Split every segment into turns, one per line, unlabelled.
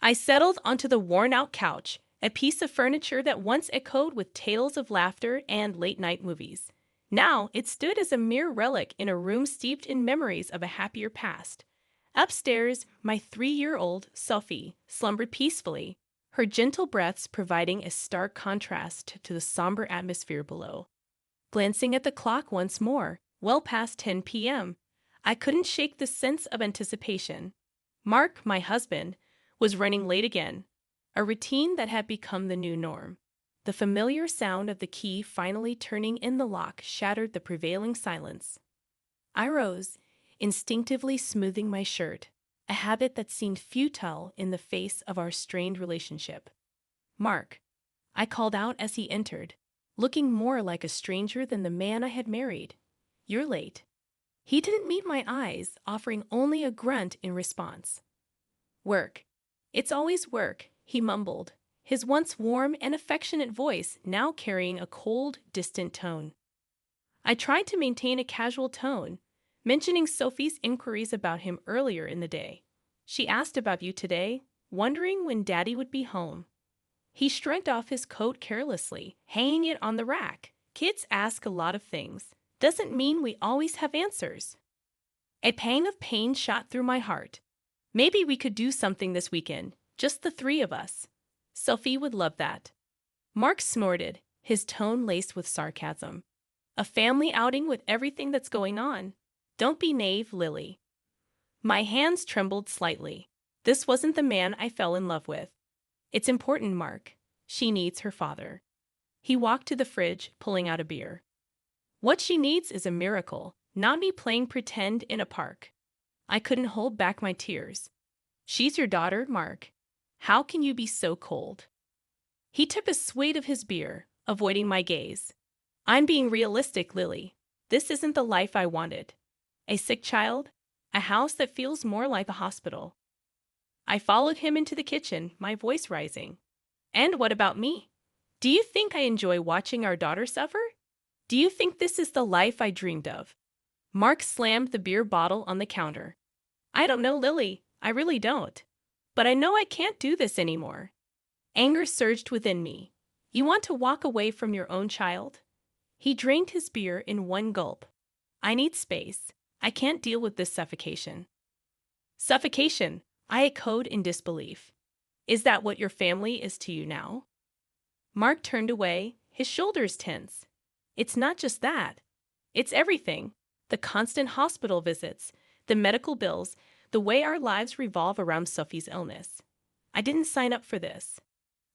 I settled onto the worn-out couch, a piece of furniture that once echoed with tales of laughter and late-night movies. Now it stood as a mere relic in a room steeped in memories of a happier past. Upstairs, my 3-year-old, Sophie, slumbered peacefully, her gentle breaths providing a stark contrast to the somber atmosphere below. Glancing at the clock once more, well past 10 p.m., I couldn't shake the sense of anticipation. Mark, my husband, was running late again, a routine that had become the new norm. The familiar sound of the key finally turning in the lock shattered the prevailing silence. I rose, instinctively smoothing my shirt, a habit that seemed futile in the face of our strained relationship. "Mark," I called out as he entered, looking more like a stranger than the man I had married. "You're late." He didn't meet my eyes, offering only a grunt in response. "Work. It's always work," he mumbled, his once warm and affectionate voice now carrying a cold, distant tone. I tried to maintain a casual tone, mentioning Sophie's inquiries about him earlier in the day. "She asked about you today, wondering when Daddy would be home." He shrugged off his coat carelessly, hanging it on the rack. "Kids ask a lot of things. Doesn't mean we always have answers." A pang of pain shot through my heart. "Maybe we could do something this weekend, just the three of us. Sophie would love that." Mark snorted, his tone laced with sarcasm. "A family outing with everything that's going on? Don't be naive, Lily." My hands trembled slightly. This wasn't the man I fell in love with. "It's important, Mark. She needs her father." He walked to the fridge, pulling out a beer. "What she needs is a miracle, not me playing pretend in a park." I couldn't hold back my tears. "She's your daughter, Mark. How can you be so cold?" He took a swig of his beer, avoiding my gaze. "I'm being realistic, Lily. This isn't the life I wanted. A sick child, a house that feels more like a hospital." I followed him into the kitchen, my voice rising. "And what about me? Do you think I enjoy watching our daughter suffer? Do you think this is the life I dreamed of?" Mark slammed the beer bottle on the counter. "I don't know, Lily. I really don't. But I know I can't do this anymore." Anger surged within me. "You want to walk away from your own child?" He drained his beer in one gulp. "I need space. I can't deal with this suffocation." "Suffocation," I echoed in disbelief. "Is that what your family is to you now?" Mark turned away, his shoulders tense. "It's not just that. It's everything. The constant hospital visits, the medical bills, the way our lives revolve around Sophie's illness. I didn't sign up for this."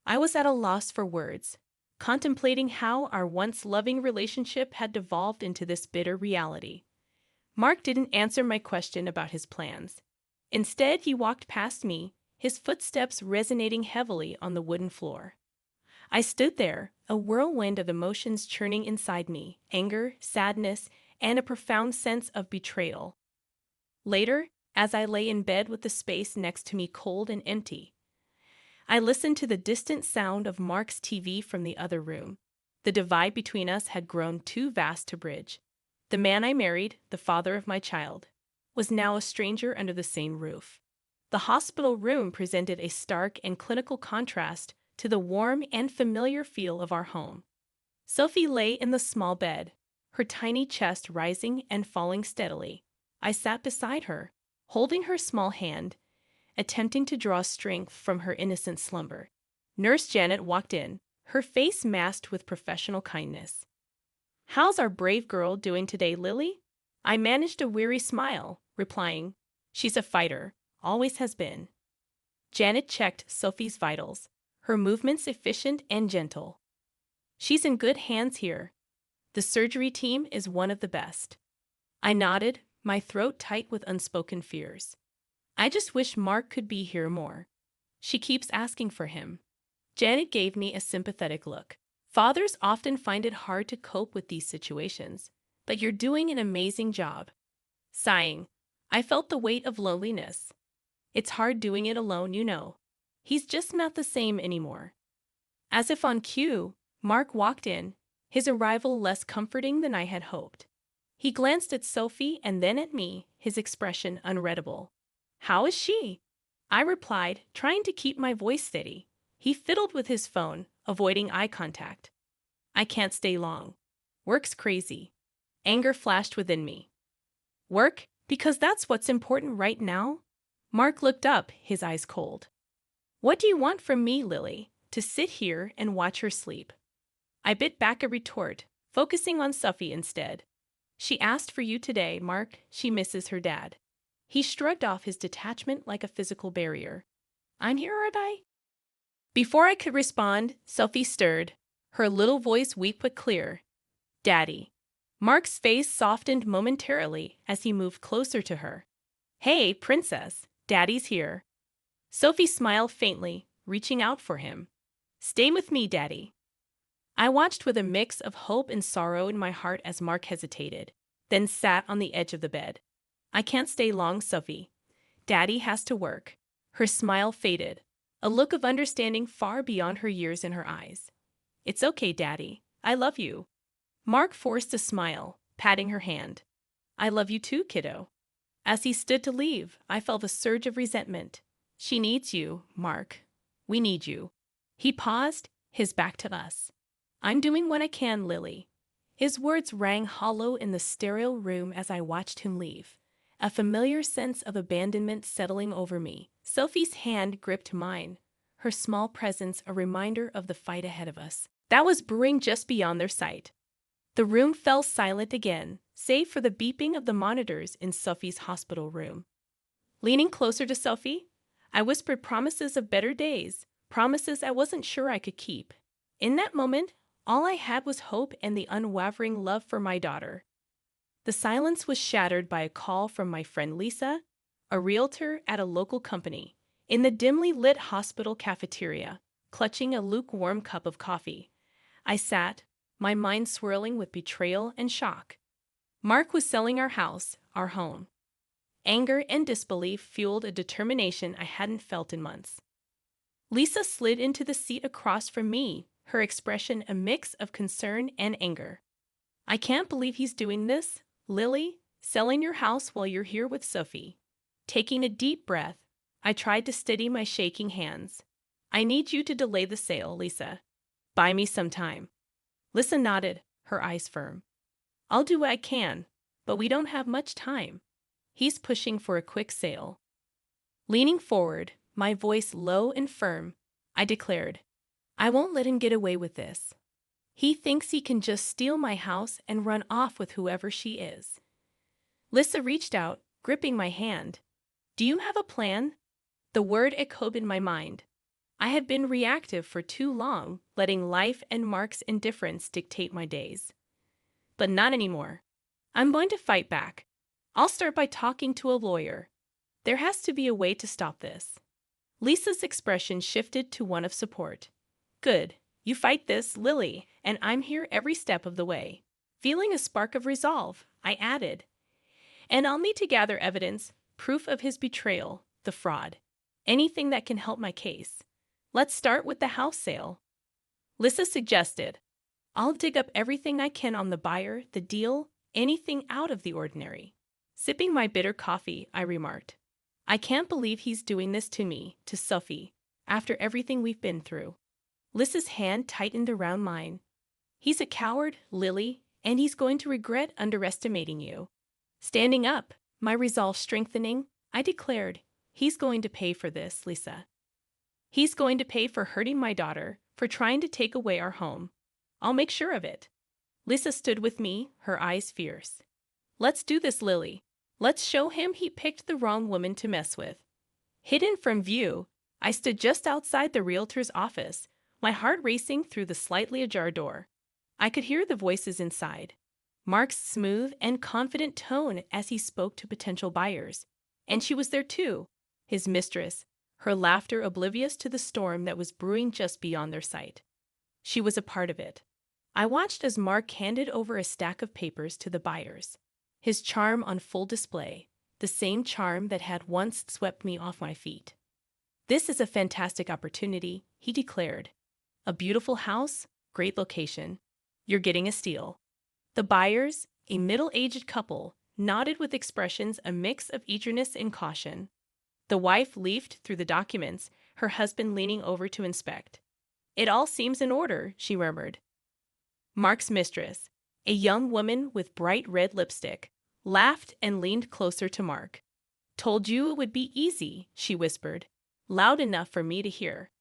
I was at a loss for words, contemplating how our once loving relationship had devolved into this bitter reality. Mark didn't answer my question about his plans. Instead, he walked past me, his footsteps resonating heavily on the wooden floor. I stood there, a whirlwind of emotions churning inside me, anger, sadness, and a profound sense of betrayal. Later, as I lay in bed with the space next to me cold and empty, I listened to the distant sound of Mark's TV from the other room. The divide between us had grown too vast to bridge. The man I married, the father of my child, was now a stranger under the same roof. The hospital room presented a stark and clinical contrast to the warm and familiar feel of our home. Sophie lay in the small bed, her tiny chest rising and falling steadily. I sat beside her, holding her small hand, attempting to draw strength from her innocent slumber. Nurse Janet walked in, her face masked with professional kindness. "How's our brave girl doing today, Lily?" I managed a weary smile, replying, "She's a fighter, always has been." Janet checked Sophie's vitals, her movements efficient and gentle. "She's in good hands here. The surgery team is one of the best." I nodded, my throat tight with unspoken fears. "I just wish Mark could be here more. She keeps asking for him." Janet gave me a sympathetic look. "Fathers often find it hard to cope with these situations, but you're doing an amazing job." Sighing, I felt the weight of loneliness. "It's hard doing it alone, you know. He's just not the same anymore." As if on cue, Mark walked in, his arrival less comforting than I had hoped. He glanced at Sophie and then at me, his expression unreadable. "How is she?" I replied, trying to keep my voice steady. He fiddled with his phone, avoiding eye contact. I can't stay long. Work's crazy. Anger flashed within me. Work? Because that's what's important right now? Mark looked up, his eyes cold. What do you want from me, Lily? To sit here and watch her sleep? I bit back a retort, focusing on Sophie instead. She asked for you today, Mark. She misses her dad. He shrugged off his detachment like a physical barrier. I'm here, aren't I? Before I could respond, Sophie stirred, her little voice weak but clear. Daddy. Mark's face softened momentarily as he moved closer to her. Hey, princess, Daddy's here. Sophie smiled faintly, reaching out for him. Stay with me, Daddy. I watched with a mix of hope and sorrow in my heart as Mark hesitated, then sat on the edge of the bed. I can't stay long, Sophie. Daddy has to work. Her smile faded, a look of understanding far beyond her years in her eyes. It's okay, Daddy. I love you. Mark forced a smile, patting her hand. I love you too, kiddo. As he stood to leave, I felt a surge of resentment. She needs you, Mark. We need you. He paused, his back to us. I'm doing what I can, Lily. His words rang hollow in the sterile room as I watched him leave, a familiar sense of abandonment settling over me. Sophie's hand gripped mine, her small presence a reminder of the fight ahead of us. That was brewing just beyond their sight. The room fell silent again, save for the beeping of the monitors in Sophie's hospital room. Leaning closer to Sophie, I whispered promises of better days, promises I wasn't sure I could keep. In that moment, all I had was hope and the unwavering love for my daughter. The silence was shattered by a call from my friend Lisa, a realtor at a local company, in the dimly lit hospital cafeteria, clutching a lukewarm cup of coffee. I sat, my mind swirling with betrayal and shock. Mark was selling our house, our home. Anger and disbelief fueled a determination I hadn't felt in months. Lisa slid into the seat across from me, her expression a mix of concern and anger. I can't believe he's doing this, Lily, selling your house while you're here with Sophie. Taking a deep breath, I tried to steady my shaking hands. I need you to delay the sale, Lisa. Buy me some time. Lisa nodded, her eyes firm. I'll do what I can, but we don't have much time. He's pushing for a quick sale. Leaning forward, my voice low and firm, I declared, I won't let him get away with this. He thinks he can just steal my house and run off with whoever she is. Lisa reached out, gripping my hand. Do you have a plan? The word echoed in my mind. I had been reactive for too long, letting life and Mark's indifference dictate my days. But not anymore. I'm going to fight back. I'll start by talking to a lawyer. There has to be a way to stop this. Lisa's expression shifted to one of support. Good. You fight this, Lily, and I'm here every step of the way. Feeling a spark of resolve, I added. And I'll need to gather evidence, proof of his betrayal, the fraud. Anything that can help my case. Let's start with the house sale. Lisa suggested. I'll dig up everything I can on the buyer, the deal, anything out of the ordinary. Sipping my bitter coffee, I remarked. I can't believe he's doing this to me, to Sophie, after everything we've been through. Lisa's hand tightened around mine. He's a coward, Lily, and he's going to regret underestimating you. Standing up, my resolve strengthening, I declared, he's going to pay for this, Lisa. He's going to pay for hurting my daughter, for trying to take away our home. I'll make sure of it. Lisa stood with me, her eyes fierce. Let's do this, Lily. Let's show him he picked the wrong woman to mess with. Hidden from view, I stood just outside the realtor's office, my heart racing through the slightly ajar door. I could hear the voices inside. Mark's smooth and confident tone as he spoke to potential buyers. And she was there too, his mistress, her laughter oblivious to the storm that was brewing just beyond their sight. She was a part of it. I watched as Mark handed over a stack of papers to the buyers, his charm on full display, the same charm that had once swept me off my feet. This is a fantastic opportunity, he declared. A beautiful house, great location. You're getting a steal. The buyers, a middle-aged couple, nodded with expressions a mix of eagerness and caution. The wife leafed through the documents, her husband leaning over to inspect. It all seems in order, she murmured. Mark's mistress, a young woman with bright red lipstick, laughed and leaned closer to Mark. Told you it would be easy, she whispered, loud enough for me to hear.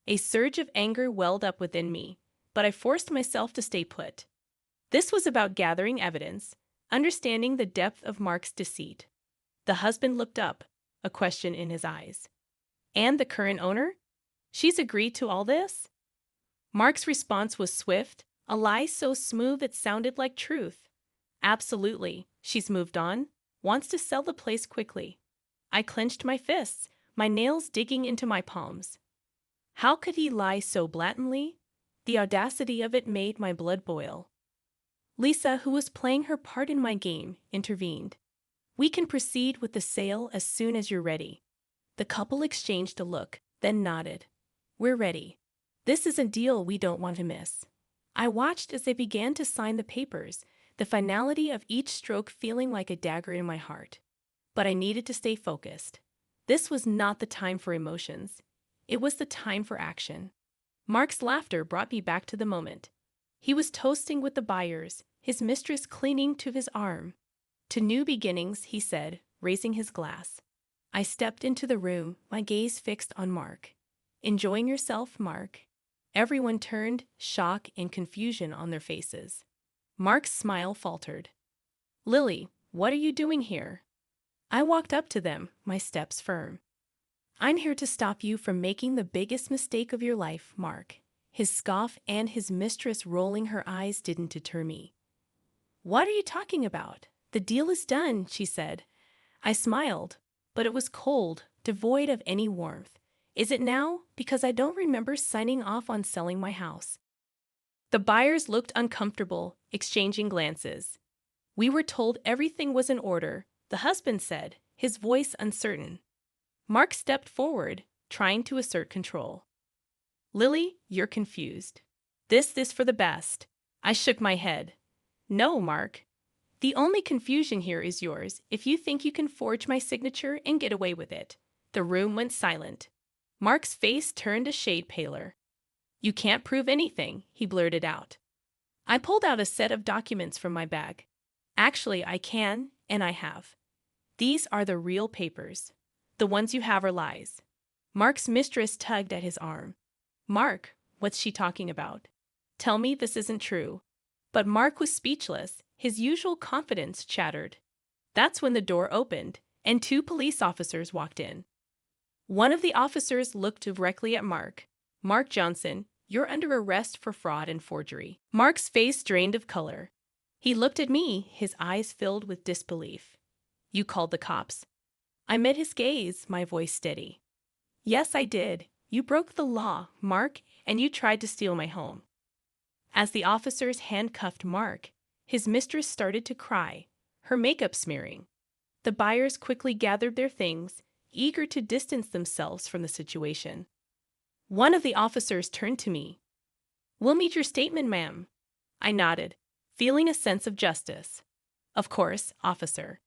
A surge of anger welled up within me, but I forced myself to stay put. This was about gathering evidence, understanding the depth of Mark's deceit. The husband looked up, a question in his eyes. And the current owner? She's agreed to all this? Mark's response was swift, a lie so smooth it sounded like truth. Absolutely, she's moved on, wants to sell the place quickly. I clenched my fists, my nails digging into my palms. How could he lie so blatantly? The audacity of it made my blood boil. Lisa, who was playing her part in my game, intervened. We can proceed with the sale as soon as you're ready. The couple exchanged a look, then nodded. We're ready. This is a deal we don't want to miss. I watched as they began to sign the papers, the finality of each stroke feeling like a dagger in my heart. But I needed to stay focused. This was not the time for emotions. It was the time for action. Mark's laughter brought me back to the moment. He was toasting with the buyers, his mistress clinging to his arm. To new beginnings, he said, raising his glass. I stepped into the room, my gaze fixed on Mark. Enjoying yourself, Mark? Everyone turned, shock and confusion on their faces. Mark's smile faltered. Lily, what are you doing here? I walked up to them, my steps firm. I'm here to stop you from making the biggest mistake of your life, Mark. His scoff and his mistress rolling her eyes didn't deter me. What are you talking about? The deal is done, she said. I smiled, but it was cold, devoid of any warmth. Is it now? Because I don't remember signing off on selling my house. The buyers looked uncomfortable, exchanging glances. We were told everything was in order, the husband said, his voice uncertain. Mark stepped forward, trying to assert control. Lily, you're confused. This for the best. I shook my head. No, Mark. The only confusion here is yours if you think you can forge my signature and get away with it. The room went silent. Mark's face turned a shade paler. You can't prove anything, he blurted out. I pulled out a set of documents from my bag. Actually, I can, and I have. These are the real papers. The ones you have are lies. Mark's mistress tugged at his arm. Mark, what's she talking about? Tell me this isn't true. But Mark was speechless. His usual confidence shattered. That's when the door opened, and 2 police officers walked in. One of the officers looked directly at Mark. Mark Johnson, you're under arrest for fraud and forgery. Mark's face drained of color. He looked at me, his eyes filled with disbelief. You called the cops. I met his gaze, my voice steady. Yes, I did. You broke the law, Mark, and you tried to steal my home. As the officers handcuffed Mark, his mistress started to cry, her makeup smearing. The buyers quickly gathered their things, eager to distance themselves from the situation. One of the officers turned to me. We'll need your statement, ma'am. I nodded, feeling a sense of justice. Of course, officer.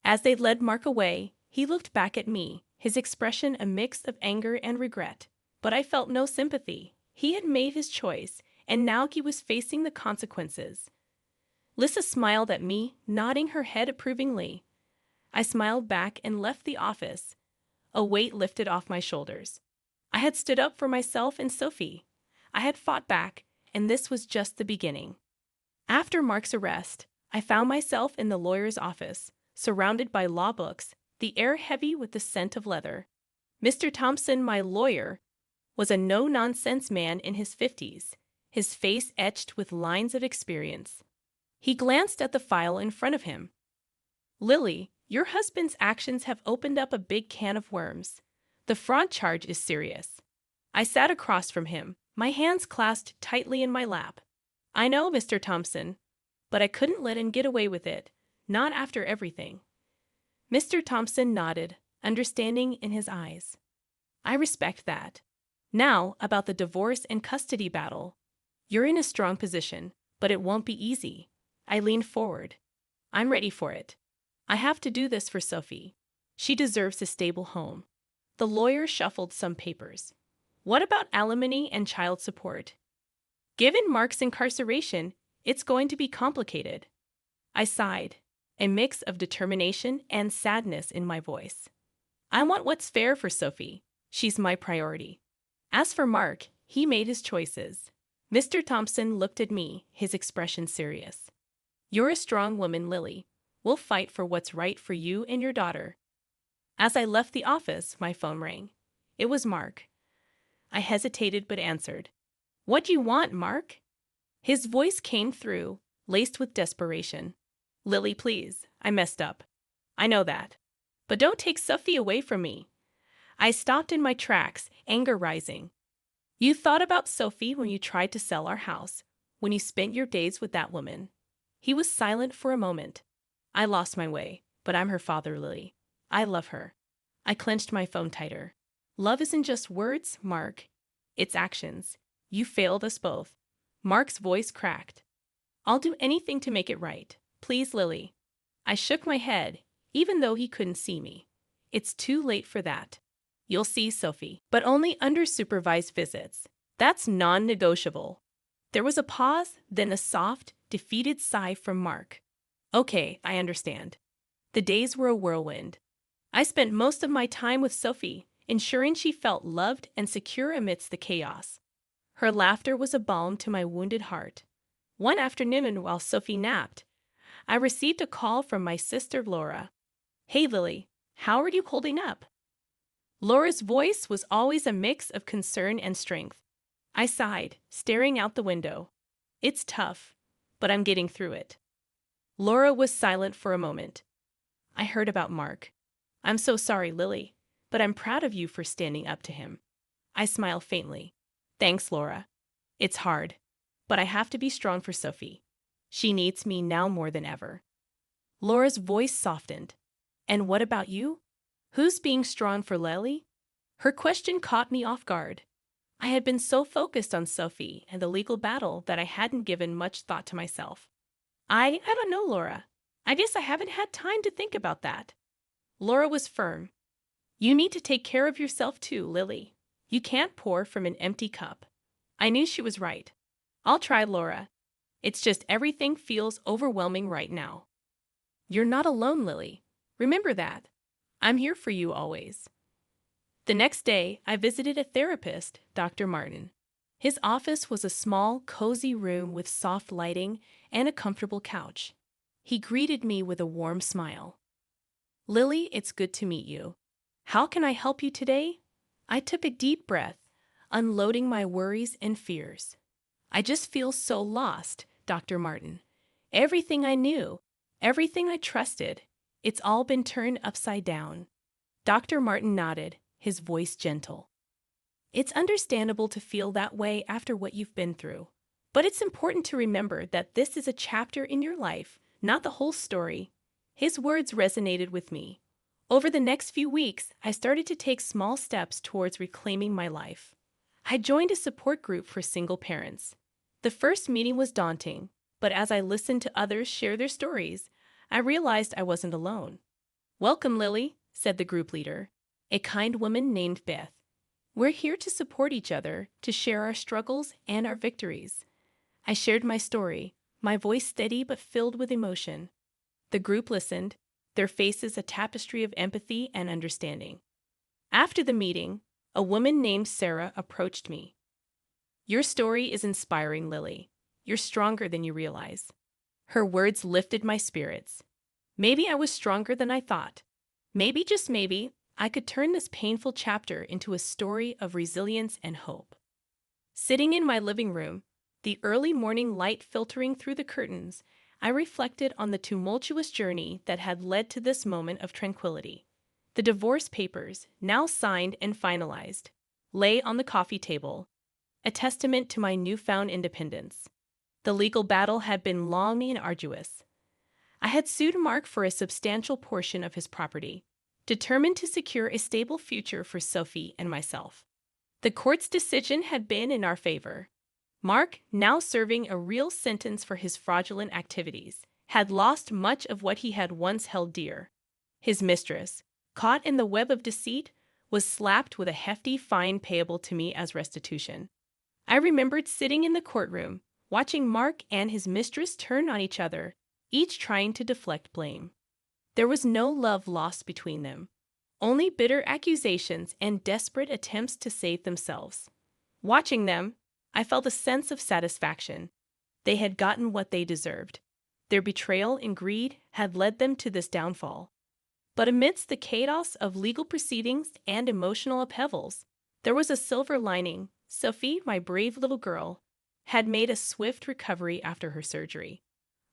As they led Mark away, he looked back at me, his expression a mix of anger and regret. But I felt no sympathy. He had made his choice, and now he was facing the consequences. Lisa smiled at me, nodding her head approvingly. I smiled back and left the office. A weight lifted off my shoulders. I had stood up for myself and Sophie. I had fought back, and this was just the beginning. After Mark's arrest, I found myself in the lawyer's office, surrounded by law books, the air heavy with the scent of leather. Mr. Thompson, my lawyer, was a no-nonsense man in his 50s, his face etched with lines of experience. He glanced at the file in front of him. Lily, your husband's actions have opened up a big can of worms. The fraud charge is serious. I sat across from him, my hands clasped tightly in my lap. I know, Mr. Thompson, but I couldn't let him get away with it, not after everything. Mr. Thompson nodded, understanding in his eyes. I respect that. Now, about the divorce and custody battle. You're in a strong position, but it won't be easy. I leaned forward. I'm ready for it. I have to do this for Sophie. She deserves a stable home. The lawyer shuffled some papers. What about alimony and child support? Given Mark's incarceration, it's going to be complicated. I sighed, a mix of determination and sadness in my voice. I want what's fair for Sophie. She's my priority. As for Mark, he made his choices. Mr. Thompson looked at me, his expression serious. You're a strong woman, Lily. We'll fight for what's right for you and your daughter. As I left the office, my phone rang. It was Mark. I hesitated but answered. What do you want, Mark? His voice came through, laced with desperation. Lily, please. I messed up. I know that. But don't take Sophie away from me. I stopped in my tracks, anger rising. You thought about Sophie when you tried to sell our house, when you spent your days with that woman. He was silent for a moment. I lost my way, but I'm her father, Lily. I love her. I clenched my phone tighter. Love isn't just words, Mark. It's actions. You failed us both. Mark's voice cracked. I'll do anything to make it right. Please, Lily. I shook my head, even though he couldn't see me. It's too late for that. You'll see Sophie, but only under supervised visits. That's non-negotiable. There was a pause, then a soft, defeated sigh from Mark. Okay, I understand. The days were a whirlwind. I spent most of my time with Sophie, ensuring she felt loved and secure amidst the chaos. Her laughter was a balm to my wounded heart. One afternoon, while Sophie napped, I received a call from my sister Laura. Hey, Lily, how are you holding up? Laura's voice was always a mix of concern and strength. I sighed, staring out the window. It's tough, but I'm getting through it. Laura was silent for a moment. I heard about Mark. I'm so sorry, Lily, but I'm proud of you for standing up to him. I smiled faintly. Thanks, Laura. It's hard, but I have to be strong for Sophie. She needs me now more than ever. Laura's voice softened. And what about you? Who's being strong for Lily? Her question caught me off guard. I had been so focused on Sophie and the legal battle that I hadn't given much thought to myself. I don't know, Laura. I guess I haven't had time to think about that. Laura was firm. You need to take care of yourself too, Lily. You can't pour from an empty cup. I knew she was right. I'll try, Laura. It's just everything feels overwhelming right now. You're not alone, Lily. Remember that. I'm here for you always. The next day, I visited a therapist, Dr. Martin. His office was a small, cozy room with soft lighting and a comfortable couch. He greeted me with a warm smile. Lily, it's good to meet you. How can I help you today? I took a deep breath, unloading my worries and fears. I just feel so lost, Dr. Martin. Everything I knew, everything I trusted, it's all been turned upside down. Dr. Martin nodded, his voice gentle. It's understandable to feel that way after what you've been through. But it's important to remember that this is a chapter in your life, not the whole story. His words resonated with me. Over the next few weeks, I started to take small steps towards reclaiming my life. I joined a support group for single parents. The first meeting was daunting, but as I listened to others share their stories, I realized I wasn't alone. Welcome, Lily, said the group leader, a kind woman named Beth. We're here to support each other, to share our struggles and our victories. I shared my story, my voice steady but filled with emotion. The group listened, their faces a tapestry of empathy and understanding. After the meeting, a woman named Sarah approached me. Your story is inspiring, Lily. You're stronger than you realize. Her words lifted my spirits. Maybe I was stronger than I thought. Maybe, just maybe, I could turn this painful chapter into a story of resilience and hope. Sitting in my living room, the early morning light filtering through the curtains, I reflected on the tumultuous journey that had led to this moment of tranquility. The divorce papers, now signed and finalized, lay on the coffee table, a testament to my newfound independence. The legal battle had been long and arduous. I had sued Mark for a substantial portion of his property, determined to secure a stable future for Sophie and myself. The court's decision had been in our favor. Mark, now serving a real sentence for his fraudulent activities, had lost much of what he had once held dear. His mistress, caught in the web of deceit, was slapped with a hefty fine payable to me as restitution. I remembered sitting in the courtroom, watching Mark and his mistress turn on each other, each trying to deflect blame. There was no love lost between them, only bitter accusations and desperate attempts to save themselves. Watching them, I felt a sense of satisfaction. They had gotten what they deserved. Their betrayal and greed had led them to this downfall. But amidst the chaos of legal proceedings and emotional upheavals, there was a silver lining. Sophie, my brave little girl, had made a swift recovery after her surgery.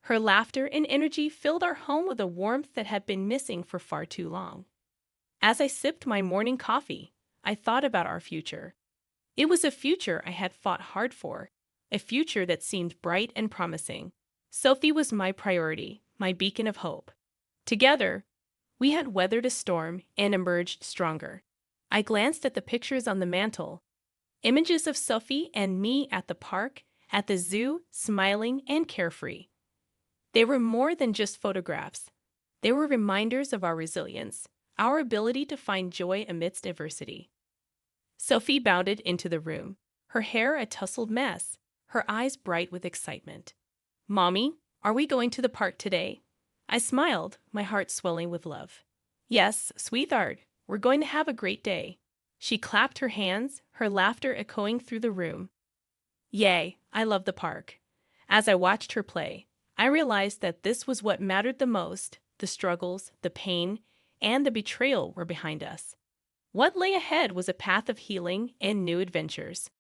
Her laughter and energy filled our home with a warmth that had been missing for far too long. As I sipped my morning coffee, I thought about our future. It was a future I had fought hard for, a future that seemed bright and promising. Sophie was my priority, my beacon of hope. Together, we had weathered a storm and emerged stronger. I glanced at the pictures on the mantel, images of Sophie and me at the park, at the zoo, smiling and carefree. They were more than just photographs. They were reminders of our resilience, our ability to find joy amidst adversity. Sophie bounded into the room, her hair a tousled mess, her eyes bright with excitement. "Mommy, are we going to the park today?" I smiled, my heart swelling with love. "Yes, sweetheart, we're going to have a great day." She clapped her hands, her laughter echoing through the room. Yay, I love the park. As I watched her play, I realized that this was what mattered the most. The struggles, the pain, and the betrayal were behind us. What lay ahead was a path of healing and new adventures.